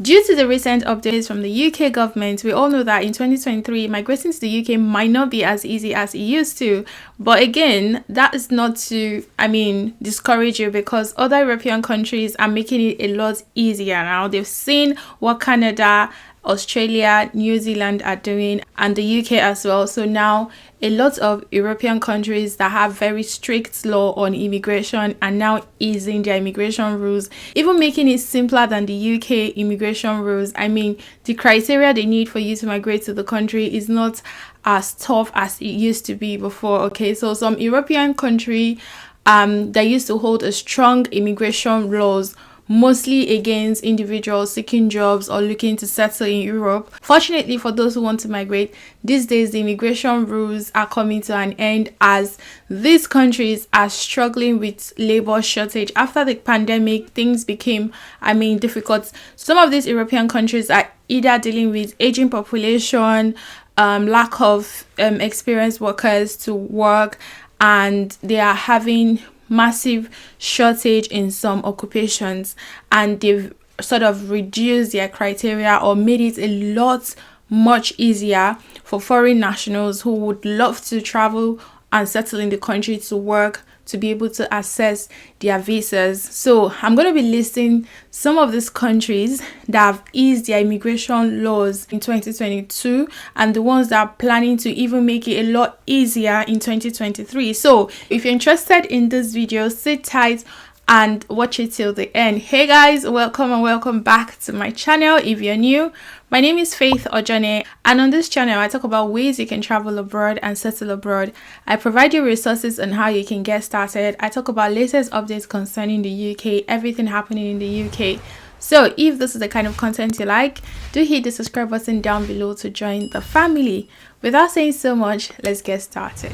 Due to the recent updates from the UK government, we all know that in 2023, migrating to the UK might not be as easy as it used to. But again, that is not to, discourage you, because other European countries are making it a lot easier now. They've seen what Canada, Australia, New Zealand are doing, and the UK as well. So now a lot of European countries that have very strict law on immigration are now easing their immigration rules, even making it simpler than the UK immigration rules. The criteria they need for you to migrate to the country is not as tough as it used to be before. Okay, so some European country that used to hold a strong immigration laws, mostly against individuals seeking jobs or looking to settle in Europe. Fortunately for those who want to migrate, these days the immigration rules are coming to an end, as these countries are struggling with labor shortage. After the pandemic, things became, difficult. Some of these European countries are either dealing with aging population, lack of experienced workers to work, and they are having massive shortage in some occupations, and they've sort of reduced their criteria or made it a lot much easier for foreign nationals who would love to travel and settle in the country to work to be able to access their visas. So I'm going to be listing some of these countries that have eased their immigration laws in 2022 and the ones that are planning to even make it a lot easier in 2023. So if you're interested in this video, sit tight and watch it till the end. Hey guys, welcome back to my channel. If you're new, my name is Faithiency, and on this channel I talk about ways you can travel abroad and settle abroad. I provide you resources on how you can get started. I talk about latest updates concerning the UK, everything happening in the UK. So if this is the kind of content you like, do hit the subscribe button down below to join the family. Without saying so much, let's get started.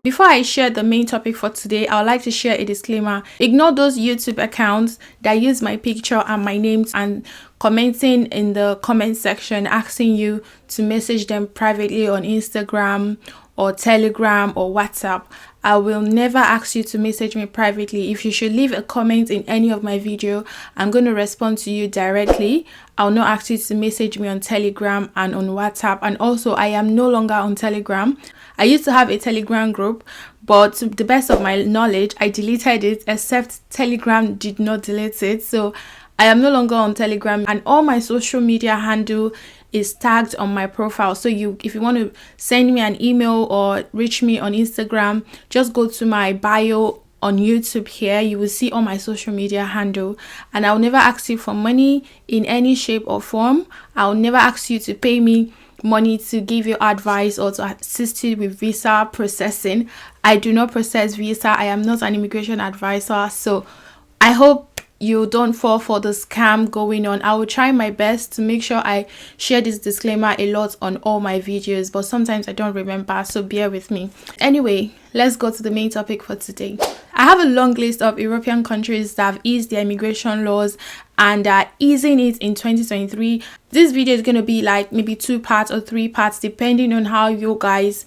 Before I share the main topic for today, I would like to share a disclaimer. Ignore those YouTube accounts that use my picture and my name and commenting in the comment section asking you to message them privately on Instagram or Telegram or WhatsApp. I will never ask you to message me privately. If you should leave a comment in any of my video, I'm going to respond to you directly. I'll not ask you to message me on Telegram and on WhatsApp. And also, I am no longer on Telegram. I used to have a Telegram group, but to the best of my knowledge, I deleted it, except Telegram did not delete it. So I am no longer on Telegram, and all my social media handle is tagged on my profile. So if you want to send me an email or reach me on Instagram, just go to my bio on YouTube here. You will see all my social media handle, and I'll never ask you for money in any shape or form. I'll never ask you to pay me money to give you advice or to assist you with visa processing. I do not process visa. I am not an immigration advisor. So I hope you don't fall for the scam going on. I will try my best to make sure I share this disclaimer a lot on all my videos, but sometimes I don't remember, so bear with me. Anyway, let's go to the main topic for today. I have a long list of European countries that have eased their immigration laws and are easing it in 2023. This video is going to be like maybe 2 parts or 3 parts depending on how you guys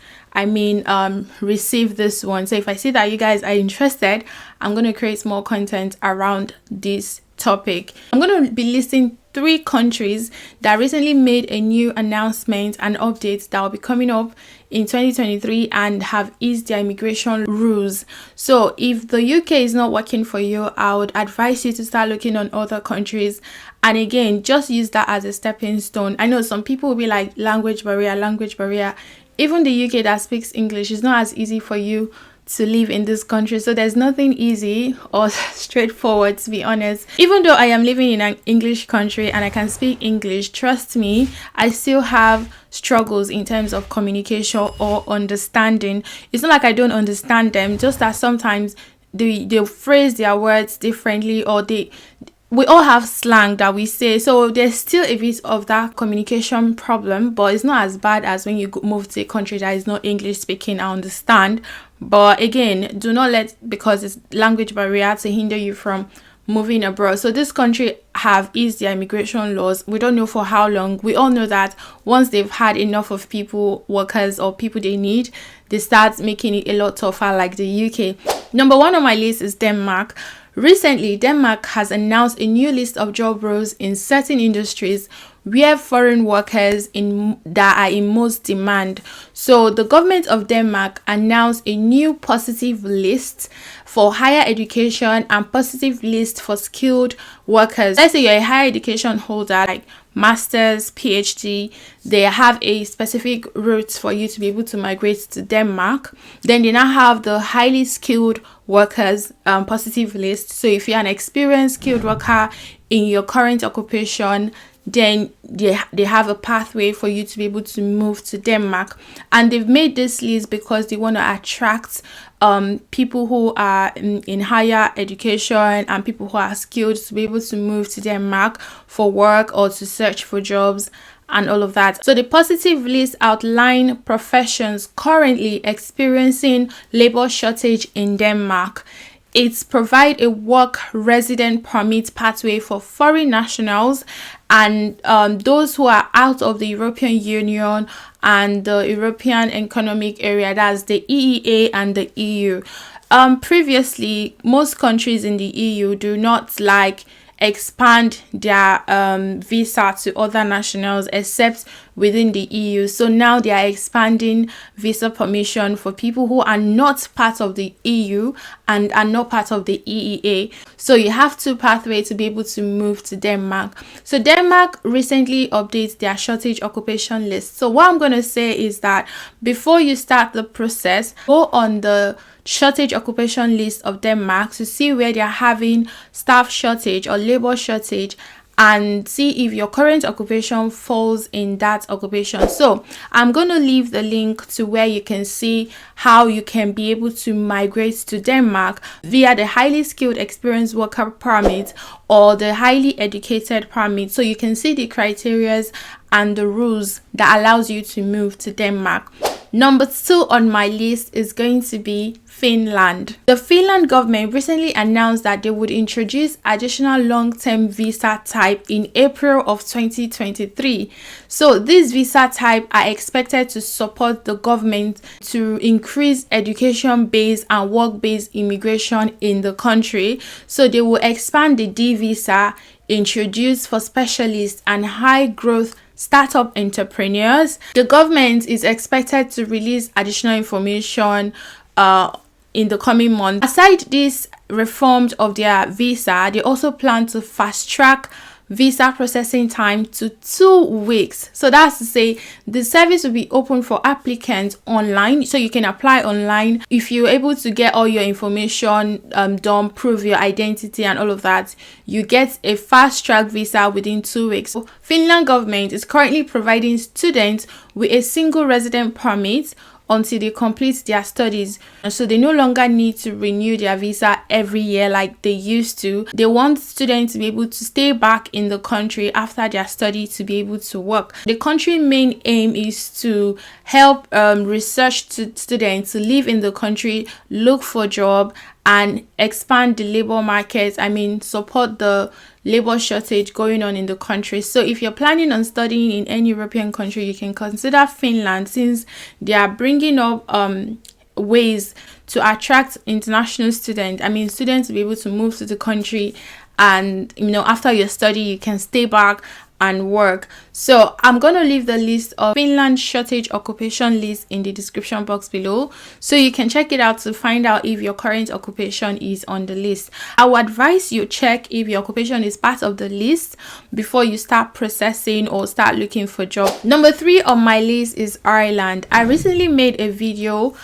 receive this one. So if I see that you guys are interested, I'm going to create more content around this topic. I'm going to be listing 3 countries that recently made a new announcement and updates that will be coming up in 2023 and have eased their immigration rules. So if the UK is not working for you, I would advise you to start looking on other countries. And again, just use that as a stepping stone. I know some people will be like, language barrier. Even the UK that speaks English is not as easy for you to live in this country. So there's nothing easy or straightforward, to be honest. Even though I am living in an English country and I can speak English, trust me, I still have struggles in terms of communication or understanding. It's not like I don't understand them, just that sometimes they phrase their words differently, or we all have slang that we say, so there's still a bit of that communication problem, but it's not as bad as when you move to a country that is not English speaking. I understand, but again, do not let, because it's language barrier, to hinder you from moving abroad. So this country have eased their immigration laws. We don't know for how long. We all know that once they've had enough of people, workers or people they need, they start making it a lot tougher, like the UK. Number 1 on my list is Denmark. Recently, Denmark has announced a new list of job roles in certain industries where foreign workers that are in most demand. So the government of Denmark announced a new positive list for higher education and positive list for skilled workers. Let's say you're a higher education holder, like master's, PhD, they have a specific route for you to be able to migrate to Denmark. Then they now have the highly skilled workers positive list. So if you're an experienced skilled worker in your current occupation, then they have a pathway for you to be able to move to Denmark. And they've made this list because they want to attract people who are in higher education and people who are skilled to be able to move to Denmark for work or to search for jobs and all of that. So the positive list outline professions currently experiencing labor shortage in Denmark. It provides a work resident permit pathway for foreign nationals and those who are out of the European Union and the European Economic Area, that's the EEA and the EU. Previously, most countries in the EU do not expand their visa to other nationals except within the EU. So now they are expanding visa permission for people who are not part of the EU and are not part of the EEA. So you have 2 pathways to be able to move to Denmark. So Denmark recently updated their shortage occupation list. So what I'm going to say is that before you start the process, go on the shortage occupation list of Denmark to see where they're having staff shortage or labor shortage and see if your current occupation falls in that occupation. So I'm going to leave the link to where you can see how you can be able to migrate to Denmark via the highly skilled experienced worker permit or the highly educated permit, so you can see the criteria and the rules that allows you to move to Denmark. Number 2 on my list is going to be Finland. The Finland government recently announced that they would introduce additional long-term visa type in April of 2023. So these visa type are expected to support the government to increase education-based and work-based immigration in the country. So they will expand the D visa introduced for specialists and high-growth startup entrepreneurs. The government is expected to release additional information in the coming months. Aside this reformed of their visa, they also plan to fast track visa processing time to 2 weeks. So that's to say the service will be open for applicants online, so you can apply online. If you're able to get all your information done, prove your identity and all of that, you get a fast track visa within 2 weeks. So Finland government is currently providing students with a single resident permit until they complete their studies, and so they no longer need to renew their visa every year like they used to. They want students to be able to stay back in the country after their study to be able to work. The country's main aim is to help research students to live in the country, look for job and expand the labor market. Support the labor shortage going on in the country. So if you're planning on studying in any European country, you can consider Finland, since they are bringing up ways to attract international students. Students to be able to move to the country, and after your study you can stay back and work. So I'm going to leave the list of Finland shortage occupation list in the description box below, so you can check it out to find out if your current occupation is on the list. I would advise you check if your occupation is part of the list before you start processing or start looking for job. Number 3 on my list is Ireland. I recently made a video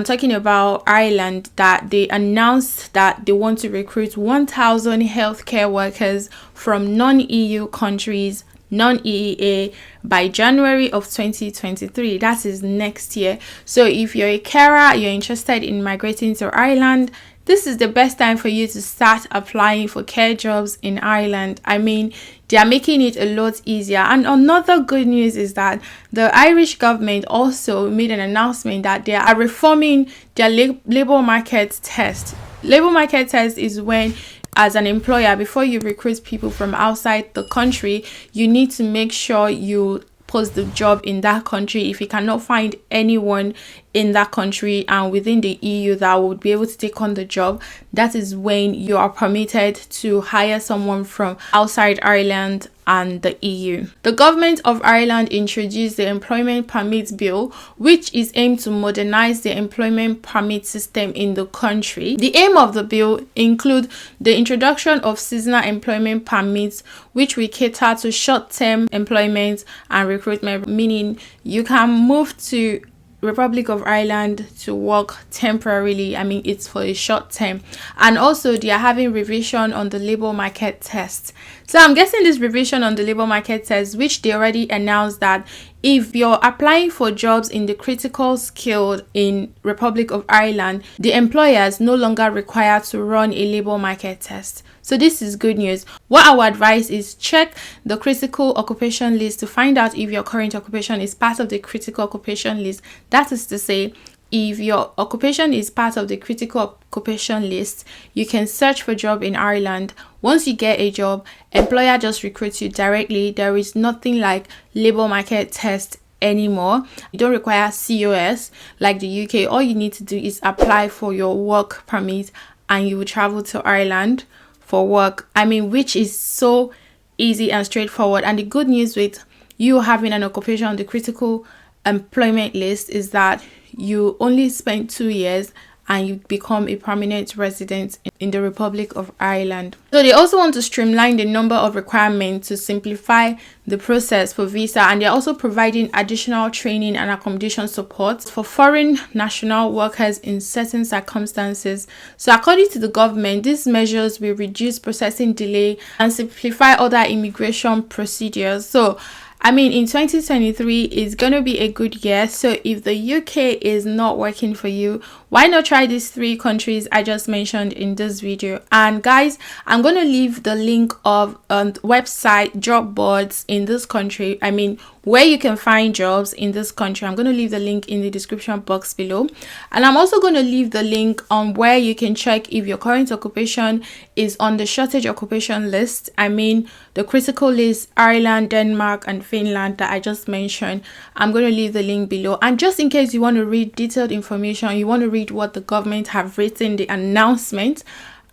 talking about Ireland, that they announced that they want to recruit 1,000 healthcare workers from non-EU countries, non-EEA, by January of 2023. That is next year. So if you're a carer, you're interested in migrating to Ireland, this is the best time for you to start applying for care jobs in Ireland. They are making it a lot easier. And another good news is that the Irish government also made an announcement that they are reforming their labor market test. Labor market test is when as an employer, before you recruit people from outside the country, you need to make sure you post the job in that country. If you cannot find anyone in that country and within the EU that would be able to take on the job, that is when you are permitted to hire someone from outside Ireland and the EU. The government of Ireland introduced the Employment Permit Bill, which is aimed to modernize the employment permit system in the country. The aim of the bill include the introduction of seasonal employment permits, which will cater to short-term employment and recruitment, meaning you can move to Republic of Ireland to work temporarily. I mean, it's for a short term. And also they are having revision on the labor market test. So I'm guessing this revision on the labor market test, which they already announced that if you're applying for jobs in the critical skilled in Republic of Ireland, the employers no longer required to run a labor market test. So this is good news. What I would advise is check the critical occupation list to find out if your current occupation is part of the critical occupation list. That is to say, if your occupation is part of the critical occupation list, you can search for a job in Ireland. Once you get a job, employer just recruits you directly. There is nothing like labor market test anymore. You don't require COS like the UK. All you need to do is apply for your work permit and you will travel to Ireland for work. I mean, which is so easy and straightforward. And the good news with you having an occupation on the critical employment list is that you only spend 2 years and you become a permanent resident in the Republic of Ireland. So they also want to streamline the number of requirements to simplify the process for visa, and they're also providing additional training and accommodation support for foreign national workers in certain circumstances. So according to the government, these measures will reduce processing delay and simplify other immigration procedures. So I mean, in 2023 is going to be a good year. So if the UK is not working for you, why not try these 3 countries I just mentioned in this video? And guys, I'm going to leave the link of website job boards in this country. I mean, where you can find jobs in this country. I'm going to leave the link in the description box below. And I'm also going to leave the link on where you can check if your current occupation is on the shortage occupation list. I mean, the critical list, Ireland, Denmark, and Finland that I just mentioned. I'm going to leave the link below. And just in case you want to read detailed information, you want to read what the government have written, the announcement,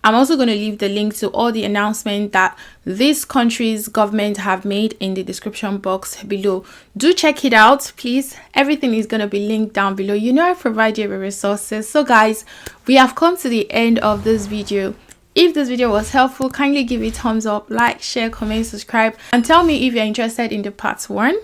I'm also going to leave the link to all the announcements that these countries' government have made in the description box below. Do check it out, please. Everything is going to be linked down below. You know I provide you with resources. So guys, we have come to the end of this video. If this video was helpful, kindly give it a thumbs up, like, share, comment, subscribe, and tell me if you're interested in the part 1.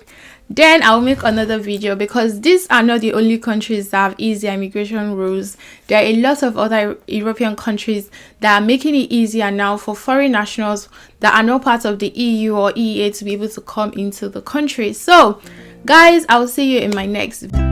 Then I'll make another video, because these are not the only countries that have easier immigration rules. There are a lot of other European countries that are making it easier now for foreign nationals that are not part of the EU or EEA to be able to come into the country. So guys, I'll see you in my next video.